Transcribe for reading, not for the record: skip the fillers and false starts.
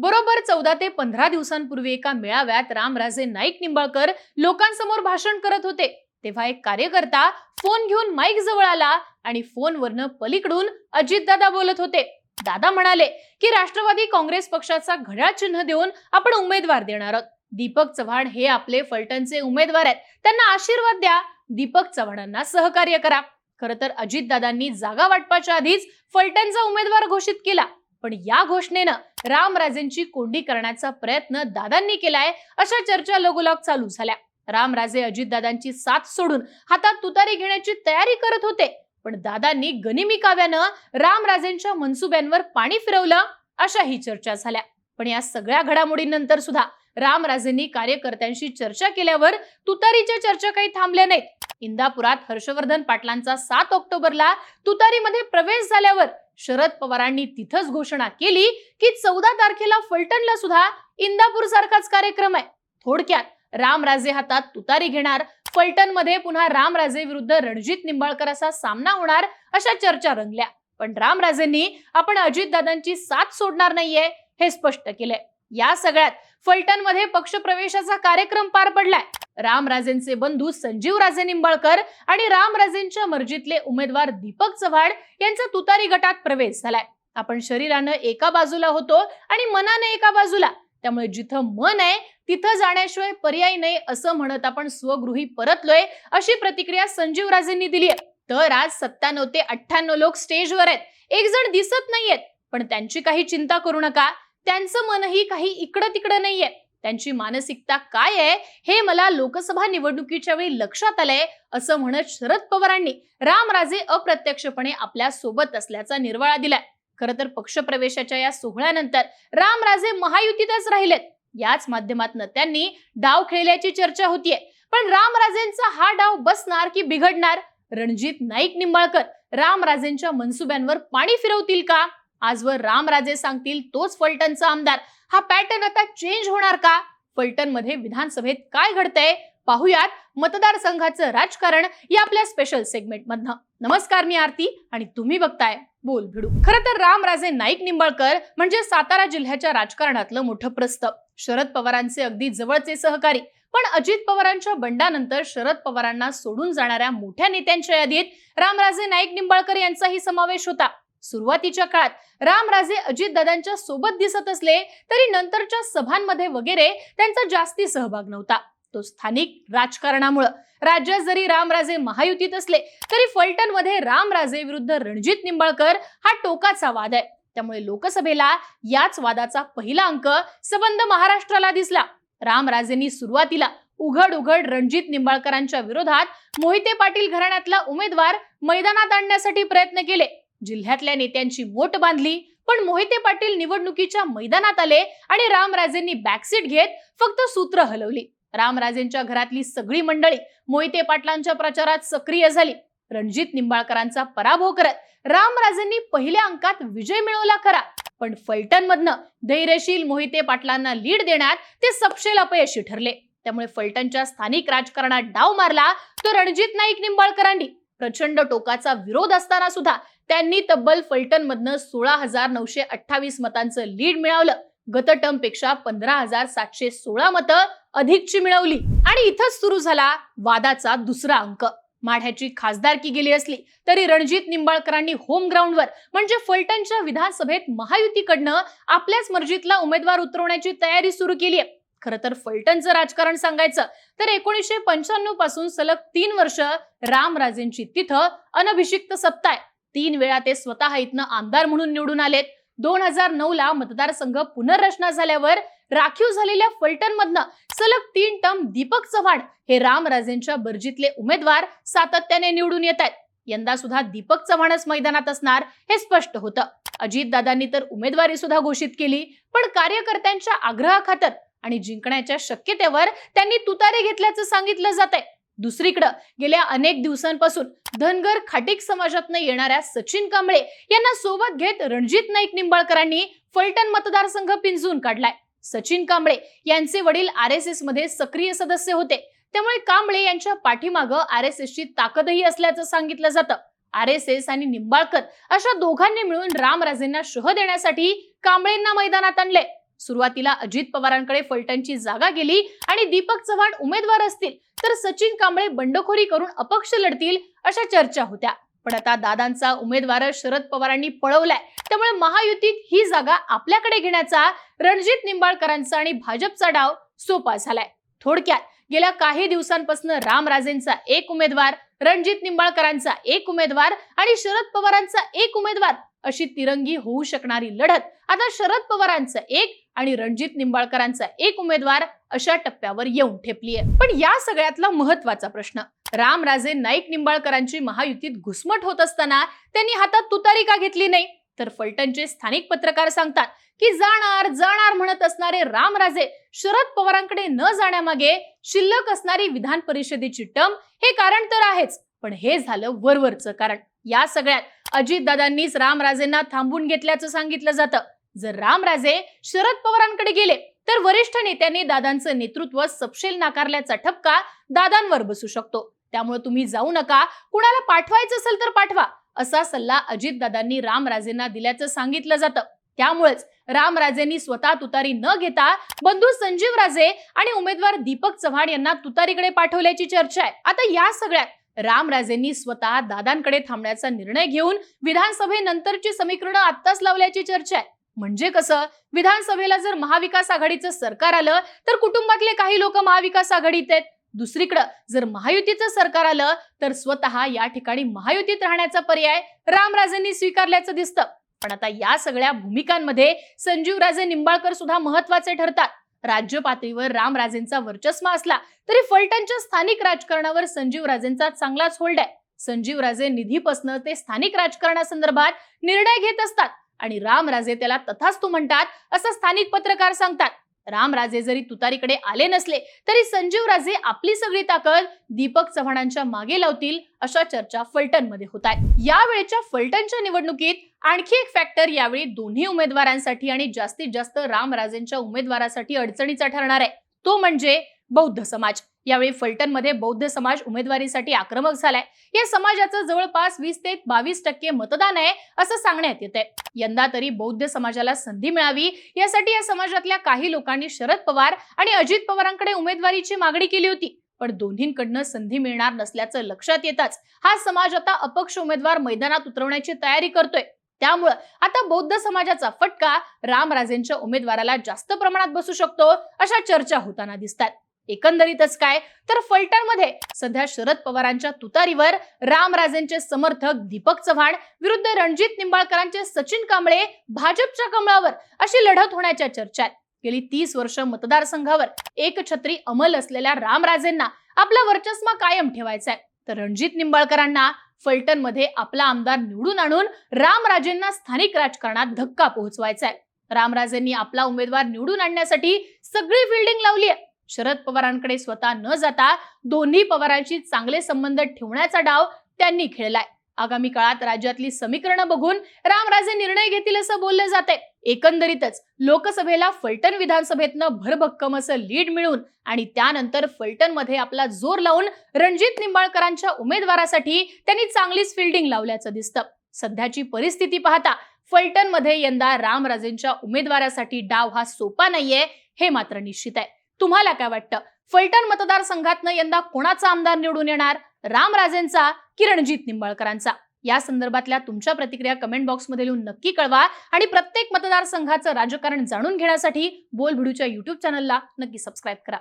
बरोबर 14 ते 15 दिवसांपूर्वी एका मेळाव्यात रामराजे नाईक निंबाळकर लोकांसमोर भाषण करत होते. तेव्हा एक कार्यकर्ता फोन घेऊन माईक जवळ आला आणि फोनवरनं पलीकडून अजितदादा बोलत होते. दादा म्हणाले की राष्ट्रवादी काँग्रेस पक्षाचा घड्याळ चिन्ह देऊन आपण उमेदवार देणार आहोत. दीपक चव्हाण हे आपले फलटणचे उमेदवार आहेत, त्यांना आशीर्वाद द्या, दीपक चव्हाणांना सहकार्य करा. खरं तर अजितदादांनी जागा वाटपाच्या आधीच फलटणचा उमेदवार घोषित केला. पण या घोषणेनं रामराजेंची कोंडी करण्याचा प्रयत्न दादांनी केलाय अशा चर्चा लगोलग चालू झाल्या. रामराजे अजितदादांची साथ सोडून हातात तुतारी घेण्याची तयारी करत होते. पण दादांनी गनिमी काव्यानं रामराजेंच्या मनसुब्यांवर पाणी फिरवलं अशाही चर्चा झाल्या. पण या सगळ्या घडामोडींनंतर सुद्धा रामराजेंनी कार्यकर्त्यांशी चर्चा केल्यावर तुतारीच्या चर्चा काही थांबल्या नाहीत. इंदापुरात हर्षवर्धन पाटलांचा 7 ऑक्टोबरला तुतारीमध्ये प्रवेश झाल्यावर शरद पवारांनी तिथंच घोषणा केली की 14 तारखेला फलटणला सुद्धा इंदापूर सारखाच कार्यक्रम आहे. थोडक्यात रामराजे हातात तुतारी घेणार, फलटणमध्ये पुन्हा रामराजे विरुद्ध रणजित निंबाळकर असा सामना होणार अशा चर्चा रंगल्या. पण रामराजेंनी आपण अजितदादांची साथ सोडणार नाहीये हे स्पष्ट केलंय. या सगळ्यात फलटणमध्ये पक्षप्रवेशाचा कार्यक्रम पार पडलाय. रामराजेंचे बंधू संजीवराजे निंबाळकर आणि रामराजेंच्या मर्जीतले उमेदवार दीपक चव्हाण यांचा तुतारी गटात प्रवेश झालाय. आपण शरीरानं एका बाजूला होतो आणि मनानं एका बाजूला, त्यामुळे जिथं मन आहे तिथं जाण्याशिवाय पर्याय नाही असं म्हणत आपण स्वगृही परतलोय अशी प्रतिक्रिया संजीवराजेंनी दिली आहे. तर आज 97 ते 98 लोक स्टेजवर आहेत. एक जण दिसत नाहीयेत, पण त्यांची काही चिंता करू नका, त्यांचं मनही काही इकडं तिकडं नाहीये. त्यांची मानसिकता काय आहे हे मला लोकसभा निवडणुकीच्या वेळी लक्षात आलंय असं म्हणत शरद पवारांनी रामराजे अप्रत्यक्षपणे आपल्या सोबत असल्याचा निर्वाळा दिलाय. खरं तर पक्षप्रवेशाच्या या सोहळ्यानंतर रामराजे महायुतीतच राहिलेत. याच माध्यमातून त्यांनी डाव खेळल्याची चर्चा होतीये. पण रामराजेंचा हा डाव बसणार की बिघडणार? रणजित नाईक निंबाळकर रामराजेंच्या मनसुब्यांवर पाणी फिरवतील का? आजवर रामराजे सांगतील तोच फलटणचा आमदार, हा पॅटर्न आता चेंज होणार का? फलटणमध्ये विधानसभेत काय घडतंय पाहूयात मतदारसंघाचं राजकारण या आपल्या स्पेशल सेगमेंट मधनं. नमस्कार, मी आरती आणि तुम्ही बघताय बोल भिडू. खरं तर रामराजे नाईक निंबाळकर म्हणजे सातारा जिल्ह्याच्या राजकारणातलं मोठं प्रस्थ, शरद पवारांचे अगदी जवळचे सहकारी. पण अजित पवारांच्या बंडानंतर शरद पवारांना सोडून जाणाऱ्या मोठ्या नेत्यांच्या यादीत रामराजे नाईक निंबाळकर यांचाही समावेश होता. सुरुवातीच्या काळात रामराजे अजितदादांच्या सोबत दिसत असले तरी नंतरच्या सभांमध्ये वगैरे त्यांचा जास्ती सहभाग नव्हता. तो स्थानिक राजकारणामुळे राज्यात जरी रामराजे महायुतीत असले तरी फलटणमध्ये रामराजे विरुद्ध रणजित निंबाळकर हा टोकाचा वाद आहे. त्यामुळे लोकसभेला याच वादाचा पहिला अंक सबंध महाराष्ट्राला दिसला. रामराजेंनी सुरुवातीला उघड रणजित निंबाळकरांच्या विरोधात मोहिते पाटील घराण्यातला उमेदवार मैदानात आणण्यासाठी प्रयत्न केले. जिल्ह्यातल्या नेत्यांची मोट बांधली, पण मोहिते पाटील निवडणुकीच्या मैदानात आले आणि रामराजेंनी बॅकसीट घेत फक्त सूत्र हलवली. रामराजेंच्या घरातली सगळी मंडळी मोहिते पाटलांच्या प्रचारात सक्रिय झाली. रणजित निंबाळकरांचा पराभव करत रामराजेंनी पहिल्या अंकात विजय मिळवला खरा, पण फलटणमधनं धैर्यशील मोहिते पाटलांना लीड देण्यात ते सपशेल अपयशी ठरले. त्यामुळे फलटणच्या स्थानिक राजकारणात डाव मारला तो रणजित नाईक निंबाळकरांनी. प्रचंड टोकाचा विरोध असताना सुद्धा त्यांनी तब्बल फलटणमधनं 16,928 मतांचं लीड मिळवलं. गत टर्म पेक्षा 15,716 मतं अधिकची मिळवली. आणि इथंच सुरू झाला वादाचा दुसरा अंक. माढ्याची खासदारकी गेली असली तरी रणजित निंबाळकरांनी होम ग्राउंडवर म्हणजे फलटणच्या विधानसभेत महायुतीकडनं आपल्याच मर्जीतला उमेदवार उतरवण्याची तयारी सुरू केली आहे. खरं तर फलटणचं राजकारण सांगायचं तर 1995 पासून सलग 3 वर्ष रामराजेंची तिथं अनभिषिक्त सत्ता आहे. 3 वेळा ते स्वतः इथनं आमदार म्हणून निवडून आलेत. 2009 ला मतदारसंघ पुनर्रचना झाल्यावर राखीव झालेल्या फलटणमधनं सलग 3 टर्म दीपक चव्हाण हे रामराजेंच्या बर्जीतले उमेदवार सातत्याने निवडून येत आहेत. यंदा सुद्धा दीपक चव्हाणच मैदानात असणार हे स्पष्ट होतं. अजितदादांनी तर उमेदवारी सुद्धा घोषित केली, पण कार्यकर्त्यांच्या आग्रहाखातर आणि जिंकण्याच्या शक्यतेवर त्यांनी तुतारी घेतल्याचं सांगितलं जात आहे. दुसरीकडे गेल्या अनेक दिवसांपासून धनगर खाटीक समाजातनं येणाऱ्या सचिन कांबळे यांना सोबत घेत रणजित नाईक निंबाळकरांनी फलटण मतदारसंघ पिंजून काढलाय. सचिन कांबळे यांचे वडील RSS मध्ये सक्रिय सदस्य होते, त्यामुळे कांबळे यांच्या पाठीमागं RSS ची ताकदही असल्याचं सांगितलं जातं. RSS आणि निंबाळकर अशा दोघांनी मिळून रामराजेंना शह देण्यासाठी कांबळेंना मैदानात आणले. सुरुवातीला अजित पवारांकडे फलटणची जागा गेली आणि दीपक चव्हाण उमेदवार असतील तर सचिन कांबळे बंडखोरी करून अपक्ष लढतील अशा चर्चा होत्या. पण आता दादांचा उमेदवार शरद पवारांनी पळवलाय, त्यामुळे महायुतीत ही जागा आपल्याकडे घेण्याचा रणजित निंबाळकरांचा आणि भाजपचा डाव सोपा झालाय. थोडक्यात गेल्या काही दिवसांपासून रामराजेंचा एक उमेदवार, रणजित निंबाळकरांचा एक उमेदवार आणि शरद पवारांचा एक उमेदवार अशी तिरंगी होऊ शकणारी लढत आता शरद पवारांचा एक आणि रणजित निंबाळकरांचा एक उमेदवार अशा टप्प्यावर येऊन ठेपली आहे. पण या सगळ्यातला महत्वाचा प्रश्न, रामराजे नाईक निंबाळकरांची महायुतीत घुसमट होत असताना त्यांनी हातात तुतारी का घेतली नाही? तर फलटणचे स्थानिक पत्रकार सांगतात की जाणार जाणार म्हणत असणारे रामराजे शरद पवारांकडे न जाण्यामागे शिल्लक असणारी विधान परिषदेची टर्म हे कारण तर आहेच, पण हे झालं वरवरचं कारण. या सगळ्यात अजितदादांनीच रामराजेंना थांबून घेतल्याचं सांगितलं जातं. जर रामराजे शरद पवारांकडे गेले तर वरिष्ठ नेत्यांनी दादांचं नेतृत्व सपशेल नाकारल्याचा ठपका दादांवर बसू शकतो. त्यामुळे तुम्ही जाऊ नका, कुणाला पाठवायचं असेल तर पाठवा असा सल्ला अजितदादांनी रामराजेंना दिल्याचं सांगितलं जातं. त्यामुळेच रामराजेंनी स्वतः तुतारी न घेता बंधू संजीव राजे आणि उमेदवार दीपक चव्हाण यांना तुतारीकडे पाठवल्याची चर्चा आहे. आता या सगळ्यात रामराजेंनी स्वतः दादांकडे थांबण्याचा निर्णय घेऊन विधानसभेनंतरची समीकरणं आत्ताच लावल्याची चर्चा आहे. म्हणजे कसं, विधानसभेला जर महाविकास आघाडीचं सरकार आलं तर कुटुंबातले काही लोक महाविकास आघाडीत आहेत. दुसरीकडे जर महायुतीचं सरकार आलं तर स्वतः या ठिकाणी महायुतीत राहण्याचा पर्याय रामराजेंनी स्वीकारल्याचं दिसतं. पण आता या सगळ्या भूमिकांमध्ये संजीवराजे निंबाळकर सुद्धा महत्वाचे ठरतात. राज्य पातळीवर रामराजेंचा वर्चस्व असला तरी फलटणच्या स्थानिक राजकारणावर संजीवराजेंचा चांगलाच होल्ड आहे. संजीवराजे निधीपासून ते स्थानिक राजकारणासंदर्भात निर्णय घेत असतात आणि रामराजे त्याला तथास्तु म्हणतात असं स्थानिक पत्रकार सांगतात. रामराजे जरी तुतारीकडे आले नसले तरी संजीवराजे आपली सगळी ताकद दीपक चव्हाणांच्या मागे लावतील अशा चर्चा फलटणमध्ये होत आहेत. यावेळेच्या फलटणच्या निवडणुकीत आणखी एक फॅक्टर यावेळी दोन्ही उमेदवारांसाठी आणि जास्तीत जास्त रामराजेंच्या उमेदवारासाठी अडचणीचा ठरणार आहे, तो म्हणजे बौद्ध समाज. यावेळी फलटणमध्ये बौद्ध समाज उमेदवारीसाठी आक्रमक झालाय. या समाजाचं जवळपास 20 ते 22% मतदान आहे असं सांगण्यात येतंय. यंदा तरी बौद्ध समाजाला संधी मिळावी यासाठी या समाजातल्या काही लोकांनी शरद पवार आणि अजित पवारांकडे उमेदवारीची मागणी केली होती. पण दोन्हींकडनं संधी मिळणार नसल्याचं लक्षात येताच हा समाज आता अपक्ष उमेदवार मैदानात उतरवण्याची तयारी करतोय. त्यामुळे आता बौद्ध समाजाचा फटका रामराजेंच्या उमेदवाराला जास्त प्रमाणात बसू शकतो अशा चर्चा होताना दिसतात. एकंदरीतच काय तर फलटणमध्ये सध्या शरद पवारांच्या तुतारीवर रामराजेंचे समर्थक दीपक चव्हाण विरुद्ध रणजित निंबाळकरांचे सचिन कांबळे भाजपच्या कमळावर अशी लढत होण्याच्या चर्चा आहेत. गेली 30 वर्ष मतदारसंघावर एकछत्री अंमल असलेल्या रामराजेंना आपला वर्चस्व कायम ठेवायचा आहे, तर रणजित निंबाळकरांना फलटणमध्ये आपला आमदार निवडून आणून रामराजेंना स्थानिक राजकारणात धक्का पोहोचवायचा आहे. रामराजेंनी आपला उमेदवार निवडून आणण्यासाठी सगळी फिल्डिंग लावली आहे. शरद पवारांकडे स्वतः न जाता दोन्ही पवारांशी चांगले संबंध ठेवण्याचा डाव त्यांनी खेळलाय. आगामी काळात राज्यातली समीकरणं बघून रामराजे निर्णय घेतील असं बोललं जातंय. एकंदरीतच लोकसभेला फलटण विधानसभेतनं भरभक्कम असं लीड मिळून आणि त्यानंतर फलटणमध्ये आपला जोर लावून रणजित निंबाळकरांच्या उमेदवारासाठी त्यांनी चांगलीच फिल्डिंग लावल्याचं दिसतं. सध्याची परिस्थिती पाहता फलटणमध्ये यंदा रामराजेंच्या उमेदवारासाठी डाव हा सोपा नाहीये हे मात्र निश्चित आहे. तुम्हाला काय वाटतं, फलटण मतदारसंघातनं यंदा कोणाचा आमदार निवडून येणार, रामराजेंचा की रणजित निंबाळकरांचा? या संदर्भातल्या तुमच्या प्रतिक्रिया कमेंट बॉक्समध्ये लिहून नक्की कळवा आणि प्रत्येक मतदारसंघाचं राजकारण जाणून घेण्यासाठी बोलभिडूच्या YouTube चॅनलला नक्की सबस्क्राईब करा.